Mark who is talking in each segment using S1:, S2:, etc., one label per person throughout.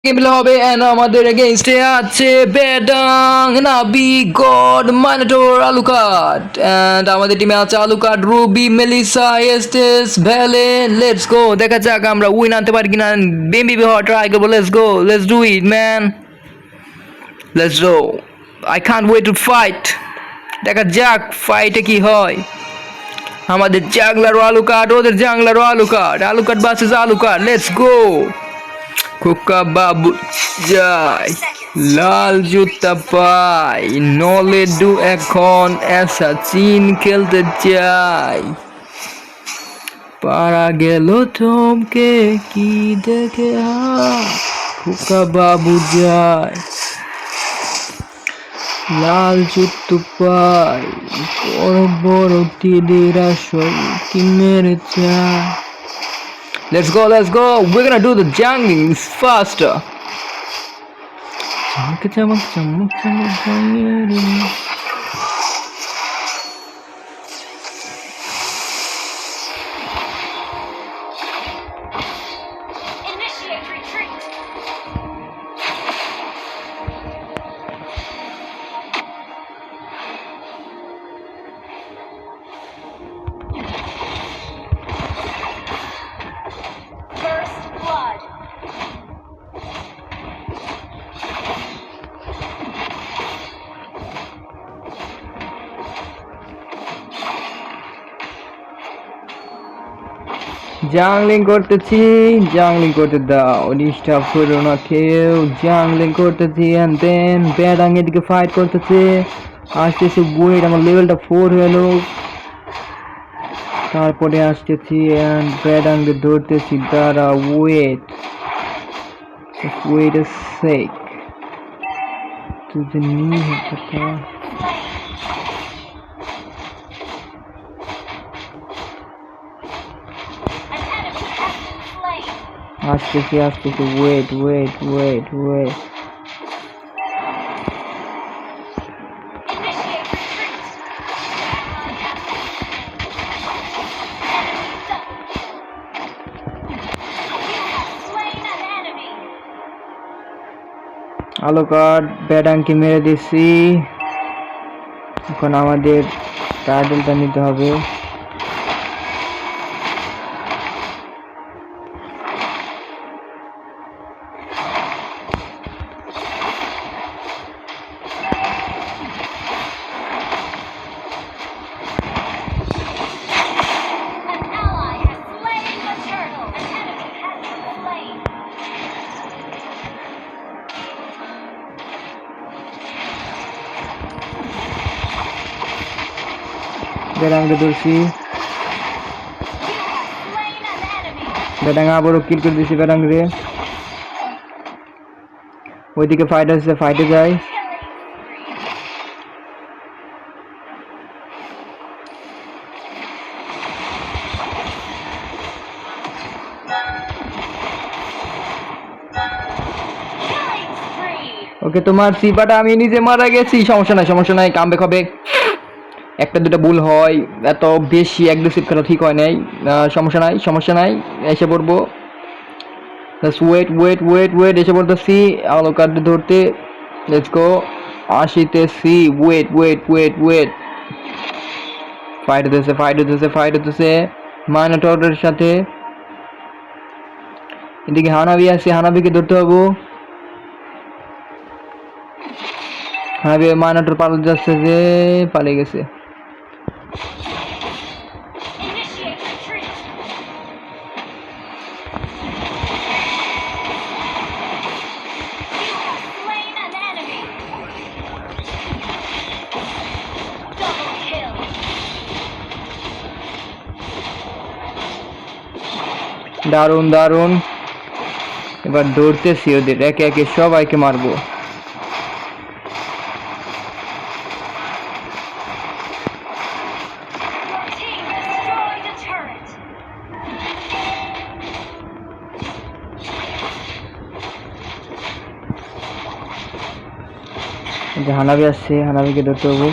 S1: Gameplay হবে and আমাদের এগেইনস্টে আছে বেডাং নাবি গড মাইনোটর আলুকার্ড এন্ড আমাদের টিমে আছে Alucard Ruby Melissa Estes Vale let's go দেখা যাক আমরা উইন আনতে পারি কিনা বেবি ট্রাই করবো let's go let's do it man let's go I can't wait to fight দেখা যাক ফাইটে কি হয় আমাদের জাংলার আলুকার্ড ওদের জাংলার আলুকার্ড আলুকার্ড ভার্সেস আলুকার্ড লেটস গো খোকা বাবু যায় লাল জুতা পাই নলে ডু এখন অ্যাসাসিন খেলতে চাই পারা গেল থমকে কি দেখে খোকা বাবু যায় লাল জুতো পাই বড় বড় তীরের আসল কি মেরে চায় Let's go, let's go. We're gonna do the jungling faster. Chamak, chamak, chamak, chamak.
S2: Initiate retreat. First blood.
S1: জাংলিং করতেছি জাংলিং করতে দাও ডিস্টার্ব করো না কেউ জাংলিং করতেছি এন্ড দেন ব্যাডাং এদিকে ফাইট করতেছে আসতেছে বুয়েট আমার লেভেলটা 4 হলো তারপরে আসতেছি এন্ড ব্যাডাং ধরতেছি দাঁড়া wait a sec to the knee papa
S2: An enemy has been slain.
S1: আসতেছি wait
S2: Initiate retreat. Enemy double kill. You have slain an enemy.
S1: আলোকার ব্যাডাংকে মেরে দিছি এখন আমাদের টাইটেলটা নিতে হবে
S2: An ally has slain the turtle. An enemy has been slain.
S1: ব্যাডাংকে ধরছি
S2: You have slain an enemy.
S1: ব্যাডাং আবারও কিল করে দিছি ব্যাডাং রে ওইদিকে ফাইট আছে ফাইটে যাই
S2: Killing spree. Killing spree.
S1: ওকে তোমার সিপাটা আমি নিজে মারা গেছি সমস্যা নাই কামব্যাক হবে একটা দুটো ভুল হয় এত বেশি অ্যাগ্রেসিভ খেলা ঠিক হয় নাই সমস্যা নাই এসে পড়বো ওয়েট এসে পড়তেছি আলোকার ধরতে লেটস গো আসিতেছি ওয়েট ফাইট হতেছে মাইনোটরের সাথে এদিকে হানাবি আছে হানাবিকে ধরতে হবো হানাবি মাইনোটর পালিয়ে যাচ্ছে যে পালিয়ে গেছে
S2: Initiate retreat. You have slain an enemy. Double kill.
S1: দারুন এবার ধরতেছি ওদের একে একে সবাইকে মারবো
S2: Your team destroyed a turret.
S1: যে হানাবি আসছে হানাবিকে ধরতে হবো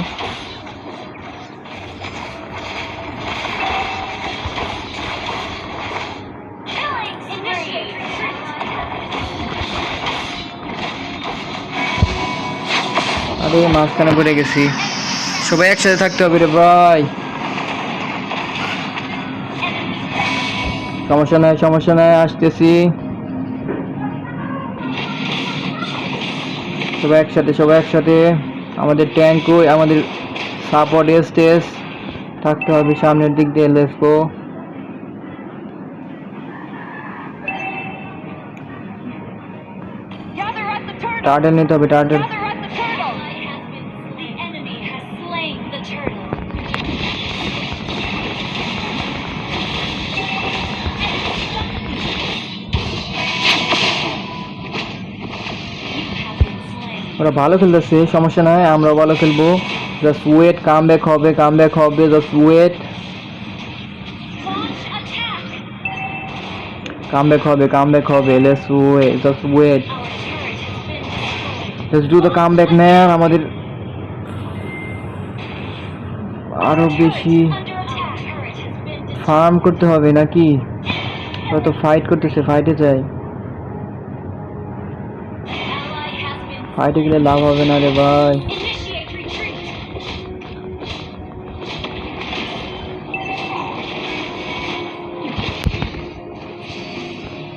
S2: Killing spree. Initiate retreat.
S1: আরে মাঝখানে পড়ে গেছি। সবাই একসাথে থাকতে হবে রে ভাই। সমস্যা নাই আসতেছি। সবাই একসাথে। আমাদের ট্যাঙ্কও আমাদের সাপোর্ট স্টেজ থাকতে হবে সামনের দিক দিয়ে। Let's go.
S2: Gather at the turtle.
S1: Turtle নিতে হবে turtle.
S2: Gather at the turtle. The enemy has slain the turtle. You have been slain.
S1: ওরা ভালো খেলতেছে, সমস্যা নাই, আমরাও ভালো খেলবো। জাস্ট ওয়েট, কাম ব্যাক হবে just wait.
S2: Launch attack.
S1: Come back হবে let's wait, just wait.
S2: Our turret has been destroyed.
S1: Let's do the come back man. আমাদের আরো বেশি
S2: Under attack. Turret has been destroyed.
S1: Farm করতে হবে নাকি? ওরা তো ফাইট করতেছে, ফাইটে যাই।
S2: Ally has been
S1: ফাইটে গেলে লাভ হবে না রে ভাই।
S2: Initiate retreat. An enemy has been slain.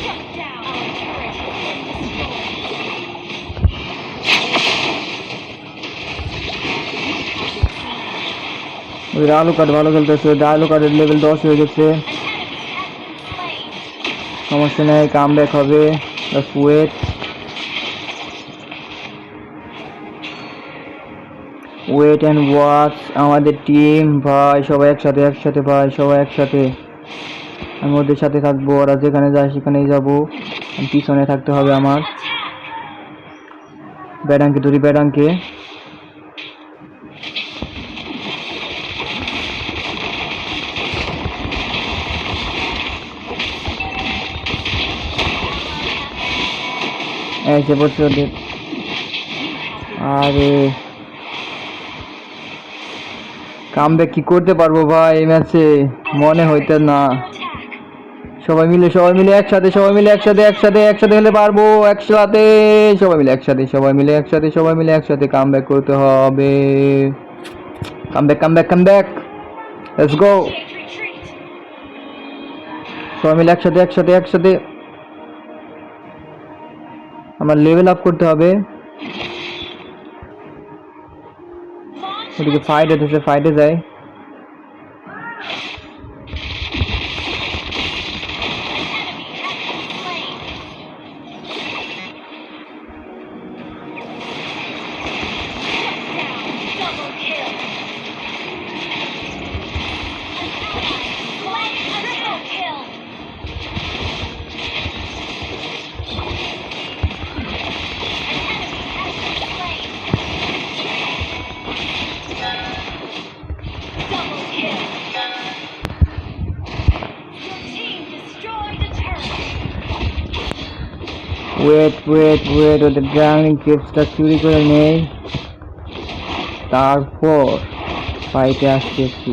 S2: Shut down. Our turret has been destroyed.
S1: ওই আলু কাঠ ভালো খেলতেছে, আলু কাঠের লেভেল 10 হয়ে গেছে।
S2: An enemy has been slain.
S1: সমস্যা নেই, কাম ব্যাক হবে just wait. Wait and watch. আমাদের টিম ভাই সবাই একসাথে ভাই, সবাই একসাথে। আমি ওদের সাথে থাকবো, ওরা যেখানে যায় সেখানেই যাবো। পিছনে থাকতে হবে আমার।
S2: Attack.
S1: ব্যাডাঙ্কে ধরি, ব্যাডাঙ্কে। এসে পড়ছে ওদের। আরে কাম ব্যাক কি করতে পারবো ভাই এই ম্যাচে? মনে হইতে না।
S2: Attack.
S1: সবাই মিলে একসাথে হলে পারবো। একসাথে সবাই মিলে একসাথে কাম ব্যাক করতে হবে। Come back let's go.
S2: Initiate retreat.
S1: সবাই মিলে একসাথে আমার লেভেল আপ করতে হবে।
S2: Launch
S1: ওদিকে
S2: attack.
S1: ফাইট হতেছে, ফাইটে যায়। ওয়েট ওদের গ্রাউন্ডিং কেপসটা চুরি করে নেই, তারপর ফাইটে আসতেছি।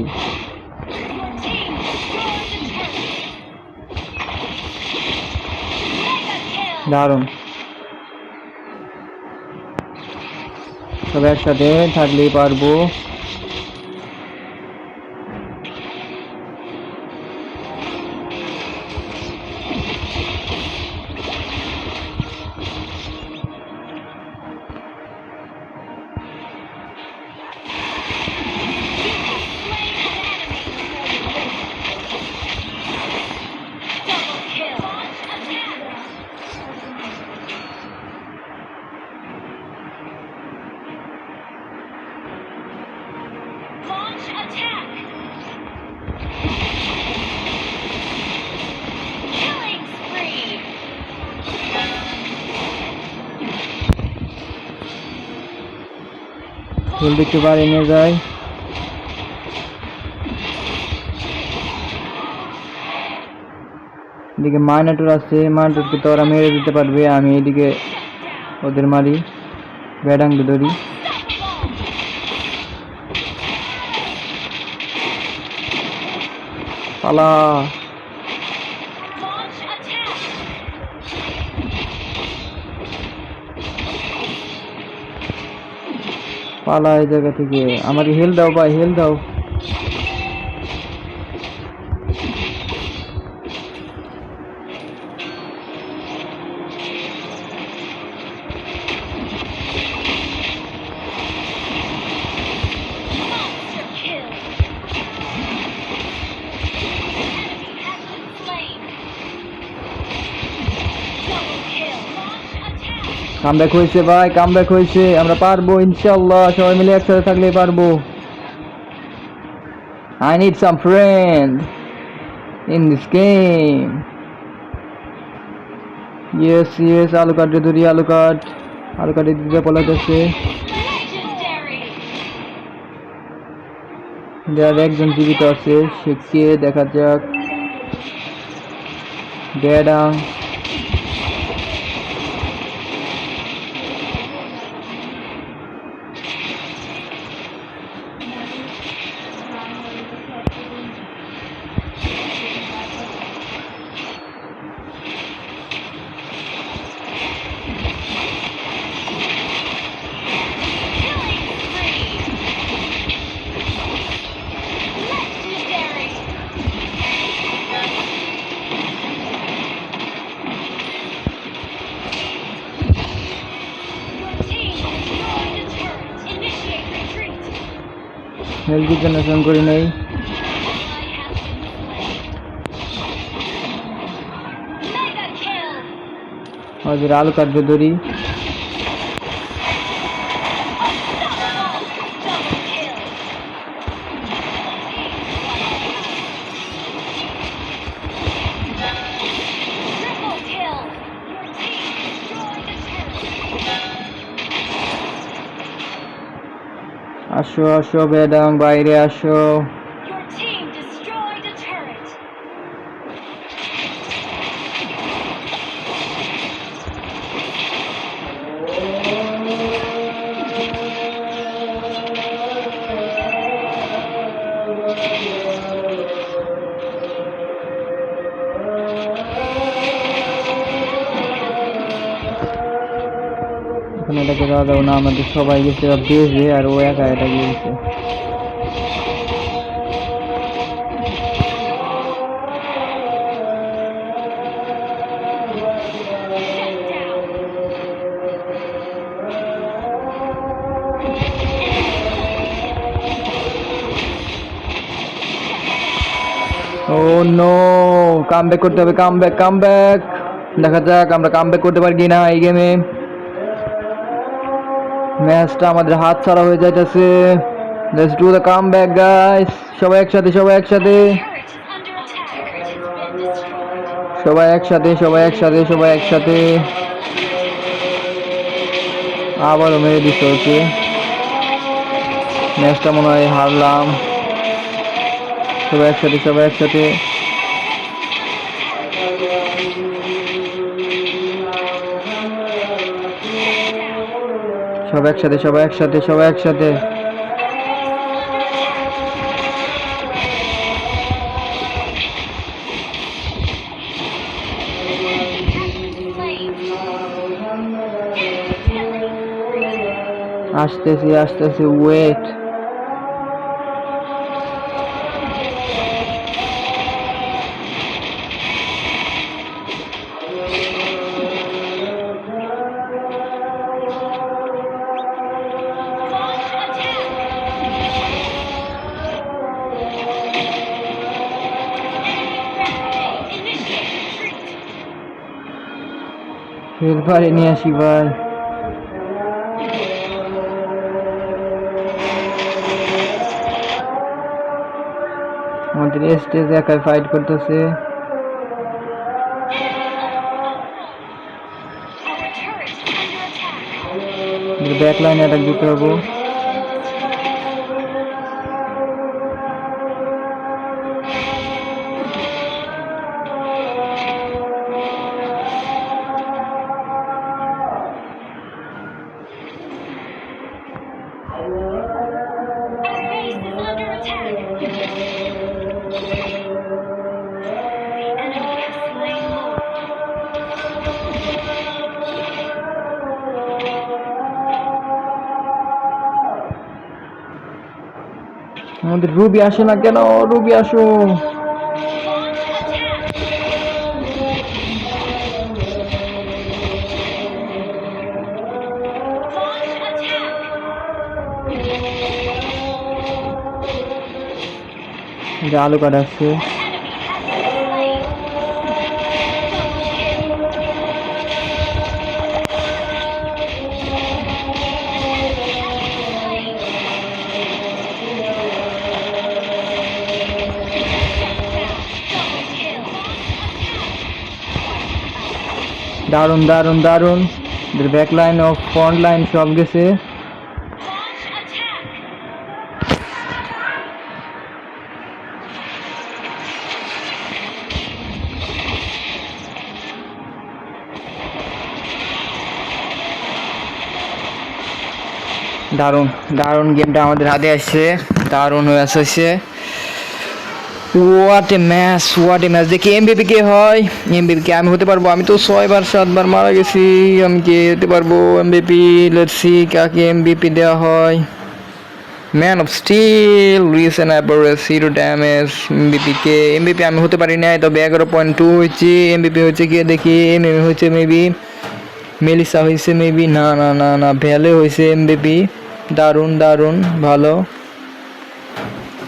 S1: দারুণ, সব একসাথে থাকলেই পারবো।
S2: Launch attack! Killing spree!
S1: জলদি একটু বাড়ি নিয়ে যায়। এদিকে মাইনাটুর আছে, মাইনাটুরকে তো ওরা মেরে দিতে পারবে। আমি এদিকে ওদের মারি, ব্যাডাঙ্গে ধরি। পালা।
S2: Launch
S1: পালা এই জায়গা থেকে। আমাকে হেল দাও ভাই, হেল দাও।
S2: Monster kill. Enemy has been slain. Double kill. Launch attack.
S1: Comeback হয়েছে ভাই, কামব্যাক হয়েছে। আমরা পারবো ইনশাআল্লাহ, সবাই মিলে একসাথে থাকলেই পারবো। I need some friend in this game. Yes, yes, আলুকাট ধরি, আলুকাট। আলুকাট দিতে পলাতেছে।
S2: Legendary.
S1: যার একজন জীবিত আছে, সে কে দেখা যাক। ড্যাডাং।
S2: Killing spree. Legendary. Your team destroyed a turret. Initiate retreat.
S1: Health generation করি নাই।
S2: Ally has been slain. Mega kill.
S1: ওদের আলুকাট ধরি।
S2: Unstoppable. Double kill. Triple kill. Your team destroyed a turret.
S1: আসো আসো বেডাং, বাইরে আসো।
S2: Your team destroyed a turret.
S1: এখন এটাকে দেওয়া যাবে না, আমাদের সবাই গেছে বেজে, আর ও একা এটা গিয়েছে।
S2: Shut down.
S1: ও নো, কামব্যাক করতে হবে, কামব্যাক কামব্যাক। দেখা যাক আমরা কামব্যাক করতে পারি কিনা এই গেমে। ম্যাচটা আমাদের হাত ছাড়া হয়ে যাইতেছে। Let's do the comeback guys. সবাই একসাথে, সবাই একসাথে,
S2: Turret is under attack. Turret has been destroyed.
S1: সবাই একসাথে, সবাই একসাথে, সবাই একসাথে। আবারও মেরে দিচ্ছে ওকে। ম্যাচটা মনে হয় হারলাম। সবাই একসাথে, সবাই একসাথে। সবাই একসাথে, সবাই একসাথে, সবাই একসাথে। আসতেছি আসতেছি, ওয়েট। এরপরে নিয়ে আসি ভাই। আমাদের স্টেজ একাই ফাইট করতেছে। ব্যাক লাইনে অ্যাটাক দিতে হবে। আমাদের রুবি আসে না কেন? রুবি আসো। যে আলু কাট আসছে। দারুণ দারুণ দারুণ, ব্যাক লাইন ও ফ্রন্ট লাইন সব গেছে। দারুণ দারুণ গেমটা আমাদের হাতে আসছে, দারুণ হয়ে আসছে। হোয়াট এ ম্যাচ দেখি এমবিপি কে হয়। এমবিপি কে আমি হতে পারবো? আমি তো 6 বার 7 বার মারা গেছি, আমি কে হতে পারবো এমবিপি? লেটস সি কাকে এমবিপি দেওয়া হয়। Man of steel, recent apparel, 0 damage. MVP আমি হতে পারি না, তবে 11.2 হয়েছে। এমবিপি হচ্ছে কি দেখি, এমএমই হচ্ছে মেবি, মেলিসা হয়েছে মেবি, না না না না, ভ্যালে হয়েছে এমবিপি। দারুণ দারুণ ভালো।